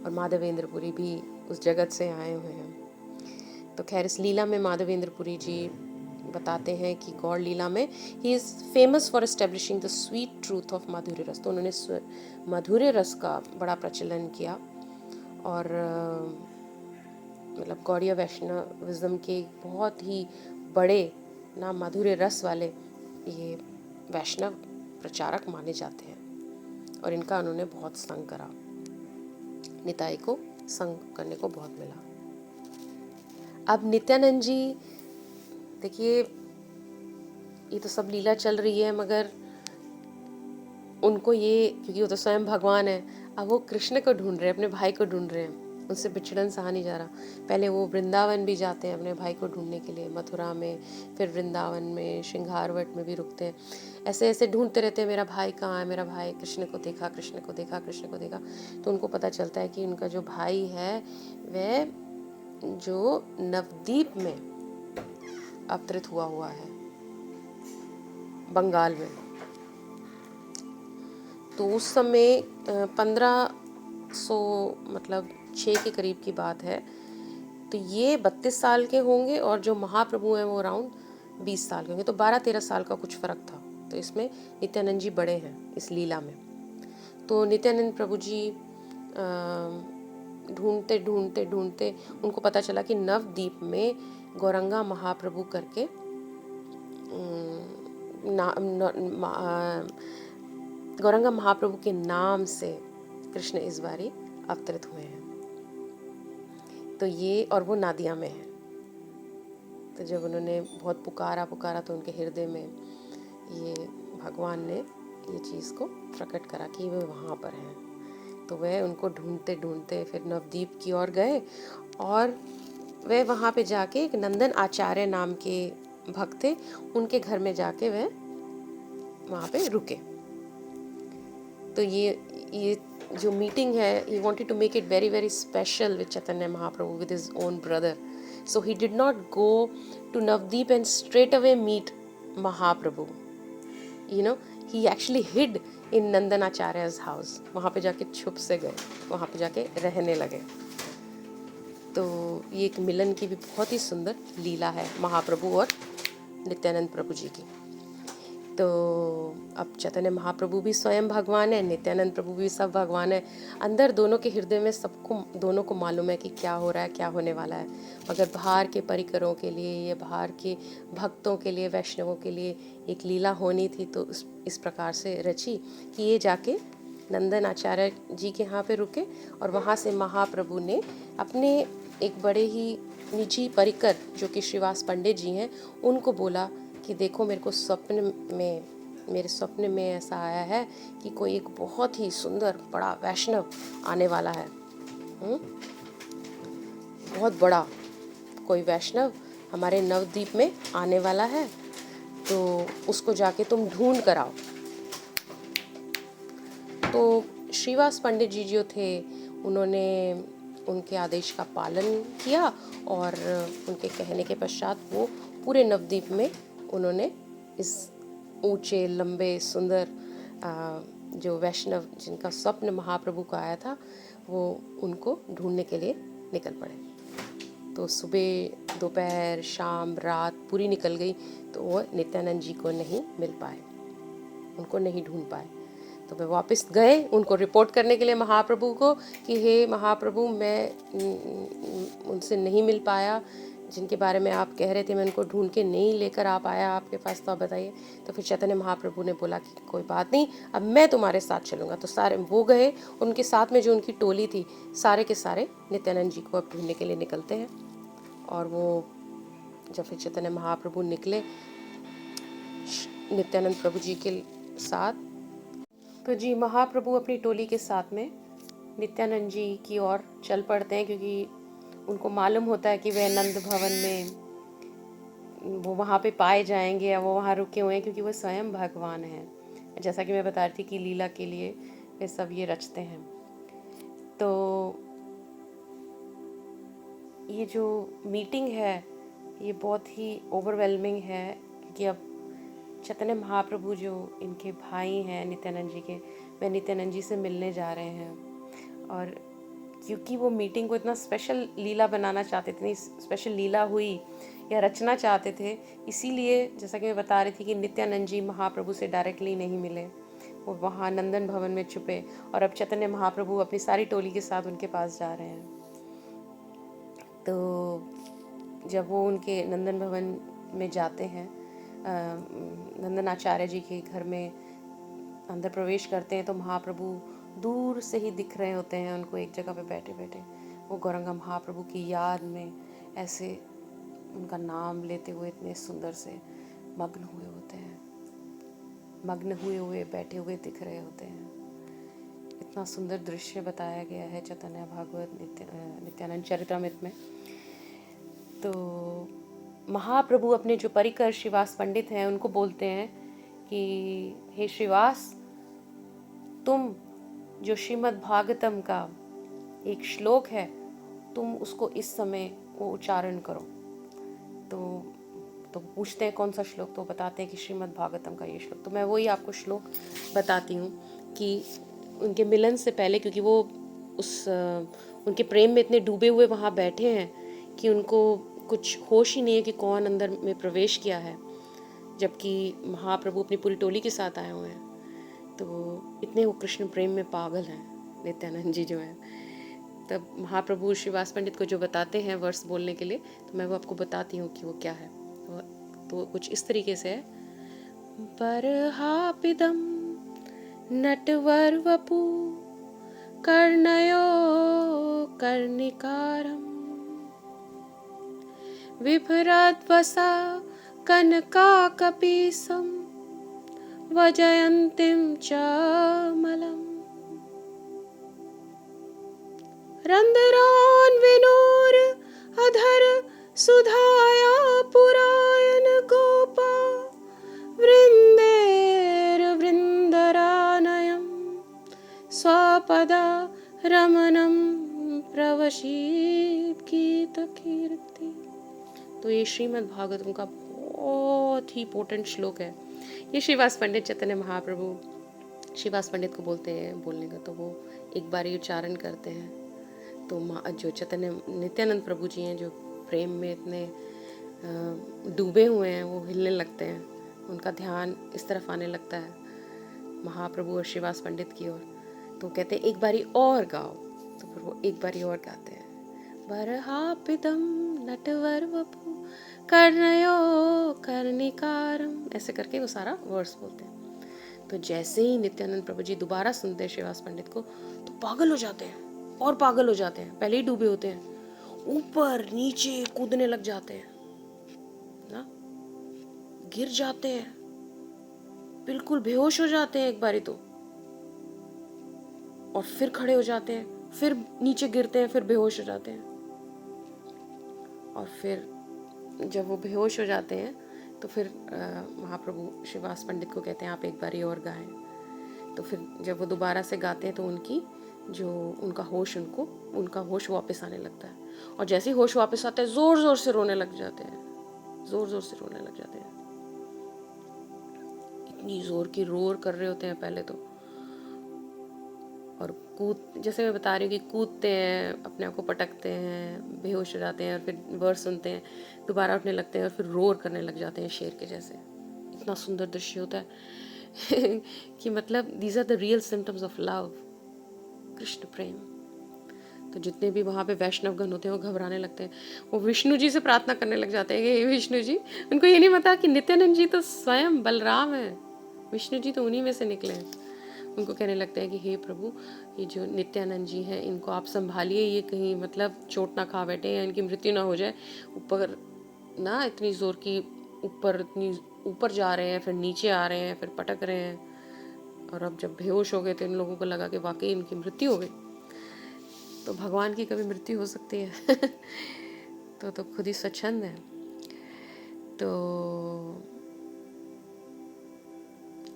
और माधवेंद्र पुरी भी उस जगत से आए हुए हैं। तो खैर इस लीला में माधवेंद्र पुरी जी बताते हैं कि गौड़ लीला में he is famous for establishing the sweet truth of माधुर्य रस। तो उन्होंने माधुर्य रस का बड़ा प्रचलन किया और मतलब गौड़ीय वैष्णविज्म के बहुत ही बड़े ना माधुर्य रस वाले ये वैष्णव प्रचारक माने जाते हैं और इनका उन्होंने बहुत संग करा। निताई को संग करने को बहुत मिला। अब नित्यानंद जी देखिए, ये तो सब लीला चल रही है, मगर उनको ये, क्योंकि वो तो स्वयं भगवान है, अब वो कृष्ण को ढूंढ रहे हैं, अपने भाई को ढूंढ रहे हैं। उनसे बिछड़न सहा नहीं जा रहा। पहले वो वृंदावन भी जाते हैं अपने भाई को ढूंढने के लिए, मथुरा में, फिर वृंदावन में, श्रृंगारवट में भी रुकते हैं। ऐसे ऐसे ढूंढते रहते हैं, मेरा भाई कहाँ है, मेरा भाई, कृष्ण को देखा, कृष्ण को देखा, कृष्ण को देखा। तो उनको पता चलता है कि उनका जो भाई है वह जो नवद्वीप में अवतरित हुआ है, बंगाल में। तो उस समय 1500 मतलब 6 के करीब की बात है। तो ये 32 साल के होंगे और जो महाप्रभु हैं वो अराउंड 20 साल के होंगे। तो 12-13 साल का कुछ फ़र्क था। तो इसमें नित्यानंद जी बड़े हैं इस लीला में। तो नित्यानंद प्रभु जी ढूंढते ढूंढते ढूंढते उनको पता चला कि नवद्वीप में गौरंगा महाप्रभु करके गौरंगा महाप्रभु के नाम से कृष्ण इस बारी अवतरित हुए हैं। तो ये, और वो नादिया में है। तो जब उन्होंने बहुत पुकारा तो उनके हृदय में ये भगवान ने ये चीज़ को प्रकट करा कि वे वहाँ पर हैं। तो वह उनको ढूंढते ढूंढते फिर नवद्वीप की ओर गए और वह वहाँ पे जाके एक नंदन आचार्य नाम के भक्त थे, उनके घर में जाके वह वहाँ पे रुके। तो ये जो मीटिंग है, he wanted to make it very very special with Chaitanya Mahaprabhu, with his own brother. So he did not go to Navdeep and straight away meet Mahaprabhu. You know, he actually hid in Nandan Acharya's house. वहाँ पे जाके छुप से गए, वहाँ पे जाके रहने लगे। तो ये एक मिलन की भी बहुत ही सुंदर लीला है महाप्रभु और नित्यानंद प्रभु जी की। तो अब चैतन्य महाप्रभु भी स्वयं भगवान है, नित्यानंद प्रभु भी सब भगवान है। अंदर दोनों के हृदय में सबको, दोनों को मालूम है कि क्या हो रहा है, क्या होने वाला है। मगर बाहर के परिकरों के लिए या बाहर के भक्तों के लिए, वैष्णवों के लिए एक लीला होनी थी। तो इस प्रकार से रची कि ये जाके नंदन आचार्य जी के यहाँ पे रुके और वहाँ से महाप्रभु ने अपने एक बड़े ही निजी परिकर जो कि श्रीवास पंडित जी हैं, उनको बोला कि देखो मेरे स्वप्न में ऐसा आया है कि कोई एक बहुत ही सुंदर बड़ा वैष्णव आने वाला है। बहुत बड़ा कोई वैष्णव हमारे नवद्वीप में आने वाला है, तो उसको जाके तुम ढूंढ कर आओ। तो श्रीवास पंडित जी जो थे, उन्होंने उनके आदेश का पालन किया और उनके कहने के पश्चात वो पूरे नवद्वीप में उन्होंने इस ऊंचे लंबे सुंदर जो वैष्णव जिनका स्वप्न महाप्रभु को आया था, वो उनको ढूंढने के लिए निकल पड़े। तो सुबह दोपहर शाम रात पूरी निकल गई, तो वो नित्यानंद जी को नहीं मिल पाए, उनको नहीं ढूंढ पाए। तो वे वापस गए उनको रिपोर्ट करने के लिए महाप्रभु को कि हे महाप्रभु, मैं उनसे नहीं मिल पाया, जिनके बारे में आप कह रहे थे मैं उनको ढूंढ के नहीं लेकर आ पाया आपके पास, तो आप बताइए। तो फिर चैतन्य महाप्रभु ने बोला कि कोई बात नहीं, अब मैं तुम्हारे साथ चलूँगा। तो सारे वो गए, उनके साथ में जो उनकी टोली थी सारे के सारे नित्यानंद जी को अब ढूंढने के लिए निकलते हैं। और वो जब फिर चैतन्य महाप्रभु निकले नित्यानंद प्रभु जी के साथ, तो जी महाप्रभु अपनी टोली के साथ में नित्यानंद जी की ओर चल पड़ते हैं, क्योंकि उनको मालूम होता है कि वह नंद भवन में वो वहाँ पे पाए जाएंगे या वो वहाँ रुके हुए हैं, क्योंकि वो स्वयं भगवान हैं। जैसा कि मैं बता रही थी कि लीला के लिए वे सब ये रचते हैं। तो ये जो मीटिंग है ये बहुत ही ओवरवेलमिंग है, क्योंकि अब चैतन्य महाप्रभु जो इनके भाई हैं नित्यानंद जी के, वे नित्यानंद जी से मिलने जा रहे हैं। और क्योंकि वो मीटिंग को इतना स्पेशल लीला बनाना चाहते थे, स्पेशल लीला हुई या रचना चाहते थे, इसीलिए जैसा कि मैं बता रही थी कि नित्यानंद जी महाप्रभु से डायरेक्टली नहीं मिले, वो वहाँ नंदन भवन में छुपे। और अब चैतन्य महाप्रभु अपनी सारी टोली के साथ उनके पास जा रहे हैं। तो जब वो उनके नंदन भवन में जाते हैं, नंदनाचार्य जी के घर में अंदर प्रवेश करते हैं, तो महाप्रभु दूर से ही दिख रहे होते हैं उनको एक जगह पे बैठे बैठे। वो गौरंगा महाप्रभु की याद में ऐसे उनका नाम लेते हुए इतने सुंदर से मग्न हुए होते हैं, मग्न हुए हुए बैठे हुए दिख रहे होते हैं। इतना सुंदर दृश्य बताया गया है चैतन्य भागवत नित्यानंद चरितमृत में। तो महाप्रभु अपने जो परिकर श्रीवास पंडित हैं उनको बोलते हैं कि हे श्रीवास, तुम जो श्रीमद् भागवतम का एक श्लोक है, तुम उसको इस समय वो उच्चारण करो। तो पूछते हैं कौन सा श्लोक, तो बताते हैं कि श्रीमद् भागवतम का ये श्लोक। तो मैं वही आपको श्लोक बताती हूँ कि उनके मिलन से पहले, क्योंकि वो उनके प्रेम में इतने डूबे हुए वहाँ बैठे हैं कि उनको कुछ होश ही नहीं है कि कौन अंदर में प्रवेश किया है, जबकि महाप्रभु अपनी पूरी टोली के साथ आए हुए हैं। तो इतने वो कृष्ण प्रेम में पागल हैं नित्यानंद जी जो हैं। तब महाप्रभु श्रीवास पंडित को जो बताते हैं वर्स बोलने के लिए, तो मैं वो आपको बताती हूँ कि वो क्या है। तो कुछ इस तरीके से है। बरहापिदम नटवर वपु कर्णयो कर्णिकारम विभ्रद्वसा कनकाकपीसम वजयन्तीं च मलम् रन्ध्रान् विनोर अधर सुधाया पुरायन गोपा वृन्देर वृन्दरानयं स्वपदा रमणं प्रवशीत गीत कीर्ति। तो ये श्रीमद् भागवतम का बहुत ही पोटेंट श्लोक है। ये श्रीवास पंडित चैतन्य महाप्रभु श्रीवास पंडित को बोलते हैं बोलने का, तो वो एक बार ही उच्चारण करते हैं। तो जो चैतन्य नित्यानंद प्रभु जी हैं, जो प्रेम में इतने डूबे हुए हैं, वो हिलने लगते हैं, उनका ध्यान इस तरफ आने लगता है महाप्रभु और श्रीवास पंडित की ओर। तो कहते हैं एक बारी और गाओ, तो फिर वो एक बारी और गाते हैं। बरहापिदम नटवर वपु कर्णयो कर्णिकारम, ऐसे करके वो सारा वर्स बोलते हैं। तो जैसे ही नित्यानंद प्रभु जी दोबारा सुनते हैं श्रीवास पंडित को, तो पागल हो जाते हैं और पागल हो जाते हैं। पहले ही डूबे होते हैं, ऊपर नीचे कूदने लग जाते हैं ना, गिर जाते हैं, बिल्कुल बेहोश हो जाते हैं एक बारी तो, और फिर खड़े हो जाते हैं, फिर नीचे गिरते हैं, फिर बेहोश हो जाते हैं। और फिर जब वो बेहोश हो जाते हैं तो फिर महाप्रभु श्रीवास पंडित को कहते हैं आप एक बारी और गाएं। तो फिर जब वो दोबारा से गाते हैं तो उनका होश वापस आने लगता है। और जैसे ही होश वापस आता है जोर जोर से रोने लग जाते हैं, जोर जोर से रोने लग जाते हैं। इतनी ज़ोर की रोर कर रहे होते हैं पहले तो, और जैसे मैं बता रही हूँ कि कूदते हैं, अपने आप को पटकते हैं, बेहोश हो जाते हैं, और फिर वर्स सुनते हैं, दोबारा उठने लगते हैं और फिर रोर करने लग जाते हैं शेर के जैसे। इतना सुंदर दृश्य होता है कि मतलब these are the real symptoms of love, Krishna प्रेम। तो जितने भी वहाँ पे वैष्णवगण होते हैं वो घबराने लगते हैं, वो विष्णु जी से प्रार्थना करने लग जाते हैं कि हे विष्णु जी। उनको ये नहीं पता कि नित्यानंद जी तो स्वयं बलराम है, विष्णु जी तो उन्हीं में से निकले हैं। उनको कहने लगते हैं कि हे प्रभु, ये जो नित्यानंद जी हैं इनको आप संभालिए, ये कहीं मतलब चोट ना खा बैठे या इनकी मृत्यु ना हो जाए। ऊपर ना इतनी ज़ोर की, ऊपर इतनी ऊपर जा रहे हैं, फिर नीचे आ रहे हैं, फिर पटक रहे हैं, और अब जब बेहोश हो गए तो इन लोगों को लगा कि वाकई इनकी मृत्यु हो गई। तो भगवान की कभी मृत्यु हो सकती है तो खुद ही स्वच्छंद है। तो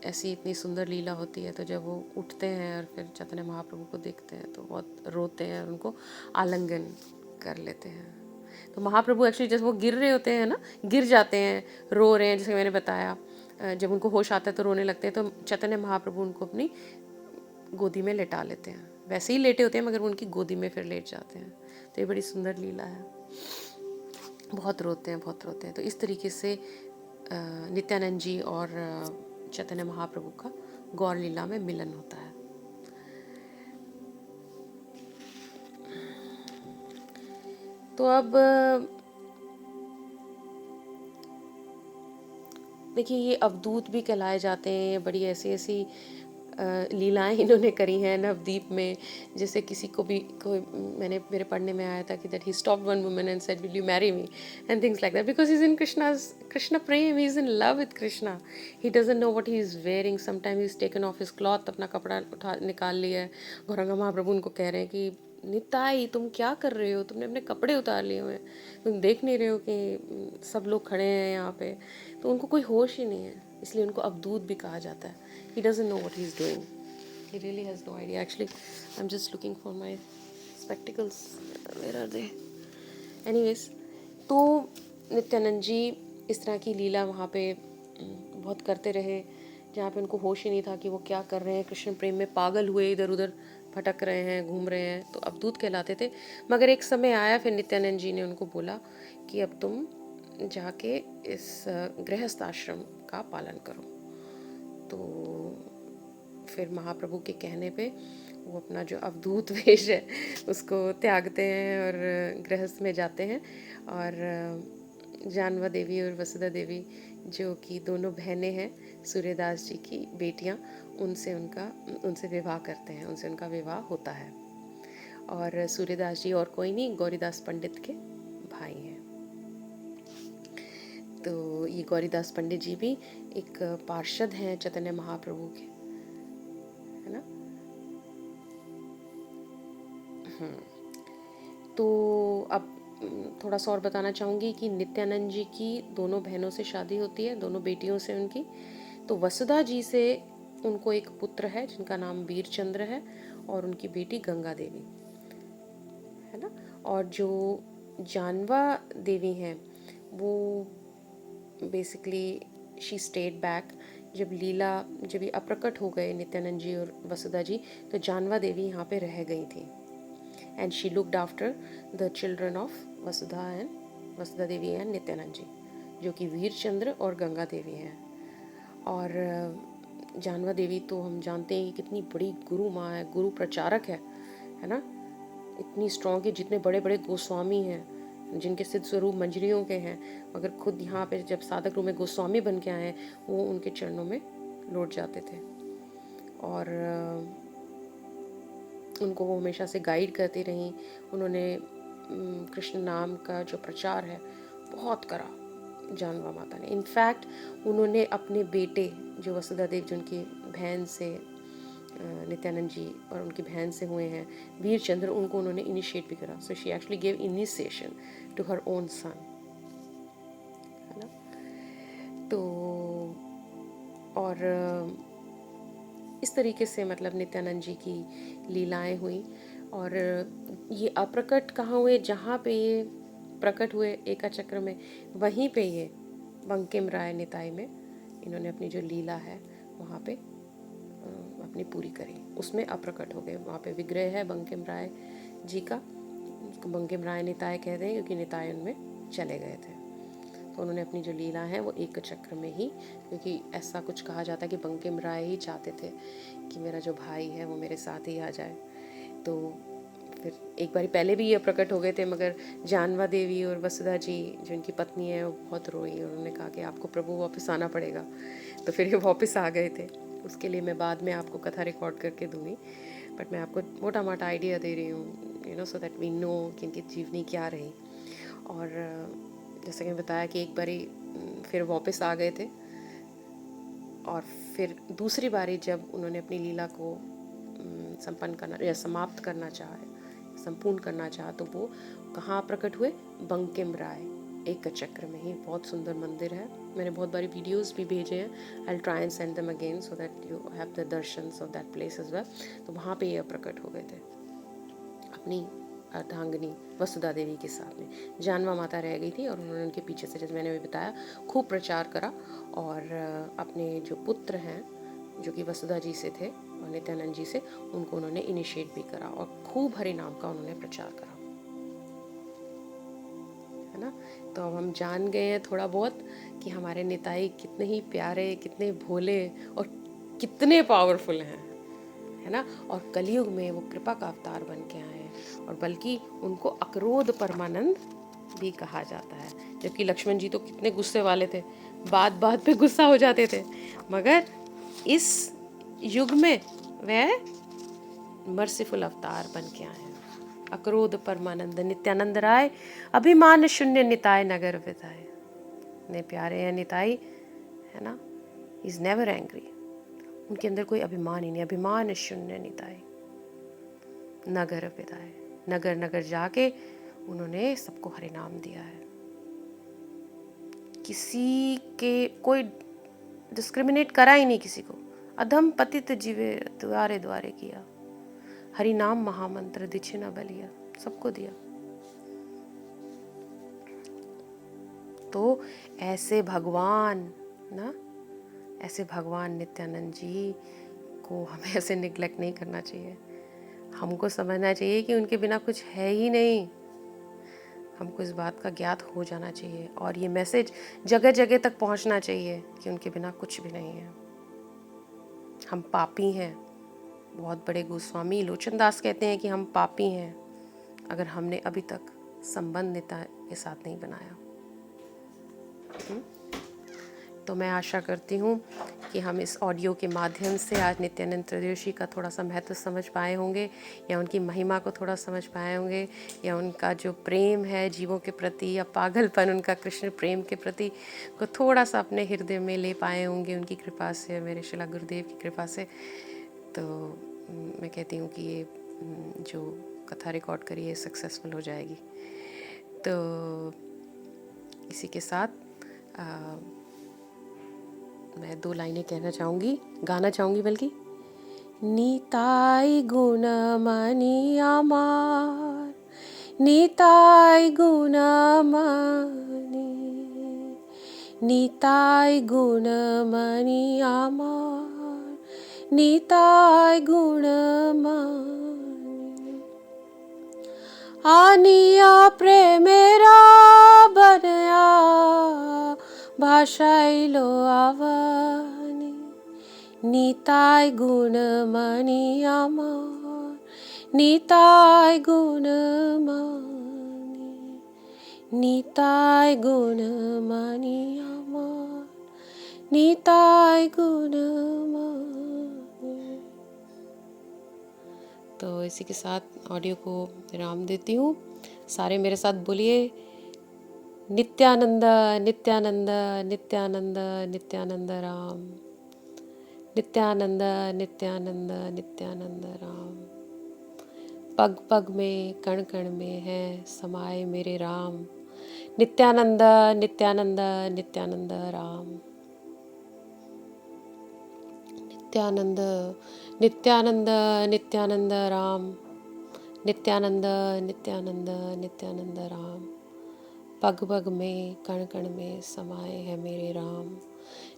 ऐसी इतनी सुंदर लीला होती है। तो जब वो उठते हैं और फिर चैतन्य महाप्रभु को देखते हैं तो बहुत रोते हैं और उनको आलिंगन कर लेते हैं। तो महाप्रभु एक्चुअली जब वो गिर रहे होते हैं ना, गिर जाते हैं, रो रहे हैं, जैसे मैंने बताया, जब उनको होश आता है तो रोने लगते हैं, तो चैतन्य महाप्रभु उनको अपनी गोदी में लेटा लेते हैं। वैसे ही लेटे होते हैं मगर वो उनकी गोदी में फिर लेट जाते हैं। तो ये बड़ी सुंदर लीला है। बहुत रोते हैं, बहुत रोते हैं। तो इस तरीके से नित्यानंद जी और चैतन्य महाप्रभु का गौर लीला में मिलन होता है। तो अब देखिए, ये अवधूत भी कहलाए जाते हैं। बड़ी ऐसी ऐसी लीलाएं इन्होंने करी हैं नवद्वीप में। जैसे किसी को भी कोई, मेरे पढ़ने में आया था कि that he stopped one woman and said will you marry me and things like that, because he is in Krishna Prem, he is in love with Krishna. He doesn't know what he is wearing. Sometime he is taken of his cloth, अपना कपड़ा निकाल लिया है। गौरांगा महाप्रभु उनको कह रहे हैं कि निताई तुम क्या कर रहे हो, तुमने अपने कपड़े उतार लिए हुए हैं, तुम देख नहीं रहे हो कि सब लोग खड़े हैं यहाँ पे। तो उनको कोई होश ही नहीं है, इसलिए उनको अवधूत भी कहा जाता है। He doesn't know what he's doing. He really has no idea. Actually, I'm just looking for my spectacles. Where are they? Anyways, तो नित्यानंद जी इस तरह की लीला वहाँ पे बहुत करते रहे, जहाँ पे उनको होश ही नहीं था कि वो क्या कर रहे हैं। कृष्ण प्रेम में पागल हुए, इधर उधर भटक रहे हैं, घूम रहे हैं, तो अवधूत कहलाते थे। मगर एक समय आया, फिर नित्यानंद जी ने उनको बोला कि अब तुम जाके इस गृहस्थ आश्रम का पालन करो। तो फिर महाप्रभु के कहने पे वो अपना जो अवधूत वेश है उसको त्यागते हैं और गृहस्थ में जाते हैं। और जानवा देवी और वसुधा देवी, जो कि दोनों बहनें हैं सूर्यदास जी की बेटियां, उनसे विवाह करते हैं, उनसे उनका विवाह होता है। और सूर्यदास जी और कोई नहीं, गौरीदास पंडित के भाई हैं। तो ये गौरीदास पंडित जी भी एक पार्षद हैं चैतन्य महाप्रभु के, है ना। तो अब थोड़ा सा और बताना चाहूँगी कि नित्यानंद जी की दोनों बहनों से शादी होती है, दोनों बेटियों से उनकी। तो वसुधा जी से उनको एक पुत्र है जिनका नाम वीरचंद्र है, और उनकी बेटी गंगा देवी, है ना। और जो जानवा देवी हैं वो बेसिकली शी स्टेड बैक। जब ये अप्रकट हो गए नित्यानंद जी और वसुधा जी, तो जानवा देवी यहाँ पे रह गई थी। And she looked after the children of Vasudha Devi and Nityananda ji, जो कि वीरचंद्र और गंगा देवी हैं। और जानवा देवी तो हम जानते हैं कि कितनी बड़ी गुरु माँ है, गुरु प्रचारक है ना। इतनी स्ट्रॉन्ग कि जितने बड़े बड़े गोस्वामी हैं, जिनके सिद्ध स्वरूप मंजरियों के हैं, मगर खुद यहाँ पे जब साधक रूप में गोस्वामी बन के आए, वो उनके चरणों में लौट जाते थे। और उनको वो हमेशा से गाइड करती रहीं। उन्होंने कृष्ण नाम का जो प्रचार है बहुत करा जानवा माता ने। इनफैक्ट उन्होंने अपने बेटे जो वसुधा देव, जिनकी बहन से नित्यानंद जी और उनकी बहन से हुए हैं वीरचंद्र, उनको उन्होंने इनिशिएट भी करा। So she actually gave initiation to her own son, है ना। तो और इस तरीके से मतलब नित्यानंद जी की लीलाएं हुई। और ये अप्रकट कहाँ हुए, जहाँ पे ये प्रकट हुए एका चक्र में, वहीं पे ये बंकिम राय निताई में इन्होंने अपनी जो लीला है वहाँ पे अपनी पूरी करी, उसमें अप्रकट हो गए। वहाँ पे विग्रह है बंकिम राय जी का, उसको बंकिम राय निताय कहते हैं क्योंकि निताय उनमें चले गए थे। तो उन्होंने अपनी जो लीला है वो एक चक्र में ही, क्योंकि ऐसा कुछ कहा जाता है कि बंकिम राय ही चाहते थे कि मेरा जो भाई है वो मेरे साथ ही आ जाए। तो फिर एक बारी पहले भी ये प्रकट हो गए थे, मगर जानवा देवी और वसुधा जी जो इनकी पत्नी है वो बहुत रोई, उन्होंने कहा कि आपको प्रभु वापस आना पड़ेगा। तो फिर ये वापस आ गए थे। उसके लिए मैं बाद में आपको कथा रिकॉर्ड करके दूंगी, बट मैं आपको मोटा मोटा आइडिया दे रही हूँ, सो दैट वी नो कि इनकी जीवनी क्या रही। और जैसे कि मैं बताया कि एक बारी फिर वापस आ गए थे, और फिर दूसरी बारी जब उन्होंने अपनी लीला को संपन्न करना या समाप्त करना चाहा, संपूर्ण करना चाहा, तो वो कहाँ प्रकट हुए? बंकिम राय एक चक्र में ही। बहुत सुंदर मंदिर है, मैंने बहुत बारी वीडियोस भी भेजे हैं। I try and send them again so that you have the darshans of that place as well. तो वहाँ पे ये प्रकट हो गए थे अपनी अर्धांगिनी वसुधा देवी के साथ में। जानवा माता रह गई थी और उन्होंने उनके पीछे से, जैसे मैंने भी बताया, खूब प्रचार करा, और अपने जो पुत्र हैं जो कि वसुधा जी से थे और नित्यानंद जी से, उनको उन्होंने इनिशिएट भी करा और खूब हरि नाम का उन्होंने प्रचार करा, है ना। तो अब हम जान गए हैं थोड़ा बहुत कि हमारे निताई कितने ही प्यारे, कितने भोले और कितने पावरफुल हैं, है ना। और कलयुग में वो कृपा का अवतार बन के आए हैं, और बल्कि उनको अक्रोध परमानंद भी कहा जाता है। जबकि लक्ष्मण जी तो कितने गुस्से वाले थे, बात बात पे गुस्सा हो जाते थे, मगर इस युग में वह मर्सीफुल अवतार बन के आए हैं। अक्रोध परमानंद नित्यानंद राय, अभिमान शून्य निताय नगर विदाय। इतने प्यारे हैं निताई, है ना। इज नेवर एंग्री, उनके अंदर कोई अभिमान ही नहीं, अभिमान शून्य निताई नगर विदाय। नगर नगर जाके उन्होंने सबको हरि नाम दिया है। किसी के कोई डिस्क्रिमिनेट करा ही नहीं किसी को, अधम पतित जीवे द्वारे द्वारे किया, हरि नाम महामंत्र दिछे न बलिया, सबको दिया। तो ऐसे भगवान ना, ऐसे भगवान नित्यानंद जी को हमें ऐसे निग्लेक्ट नहीं करना चाहिए। हमको समझना चाहिए कि उनके बिना कुछ है ही नहीं। हमको इस बात का ज्ञात हो जाना चाहिए, और ये मैसेज जगह जगह तक पहुंचना चाहिए कि उनके बिना कुछ भी नहीं है। हम पापी हैं। बहुत बड़े गोस्वामी लोचन दास कहते हैं कि हम पापी हैं अगर हमने अभी तक संबंध निता के साथ नहीं बनाया। तो मैं आशा करती हूँ कि हम इस ऑडियो के माध्यम से आज नित्यानंद त्रयोदशी का थोड़ा सा महत्व समझ पाए होंगे, या उनकी महिमा को थोड़ा समझ पाए होंगे, या उनका जो प्रेम है जीवों के प्रति, या पागलपन उनका कृष्ण प्रेम के प्रति को थोड़ा सा अपने हृदय में ले पाए होंगे उनकी कृपा से, मेरे शिला गुरुदेव की कृपा से। तो मैं कहती हूँ कि ये जो कथा रिकॉर्ड करी है सक्सेसफुल हो जाएगी। तो इसी के साथ मैं 2 लाइनें कहना चाहूँगी, गाना चाहूँगी बल्कि। निताई गुणमणि आमार, निताई गुणमणि, निताई गुणमणि आमार, निताई गुणमणि। आनिया प्रेमेरा बनया भाषाइलो आवानी, निताय गुणमणि आमार, निताय गुणमणि, निताय गुणमणि आमार, निताय गुणमणि। तो इसी के साथ ऑडियो को विराम देती हूँ। सारे मेरे साथ बोलिए, नित्यानंद नित्यानंद नित्यानंद नित्यानंद राम, नित्यानंद नित्यानंद नित्यानंद राम। पग पग में कण कण में है समाये मेरे राम, नित्यानंद नित्यानंद नित्यानंद राम, नित्यानंद नित्यानंद नित्यानंद राम, नित्यानंद नित्यानंद नित्यानंद राम। पग पग में कण कण में समाये है मेरे राम।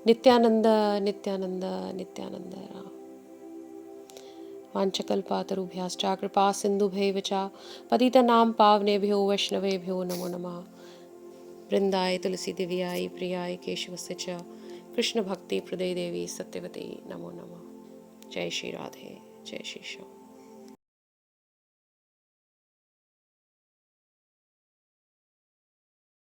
नित्यानंद नित्यानंद नित्यानंद राम। वाञ्छकल्पातरुभ्यश्च कृपा सिन्धुभ्यैव च पतितनां पावनेभ्यो वैष्णवेभ्यो नमो नमः। वृंदाय तुलसी दिव्याय प्रियाय केशवस्य च कृष्ण भक्ति प्रदे देवी सत्यवती नमो नमः। जय श्री राधे, जय श्री श्याम।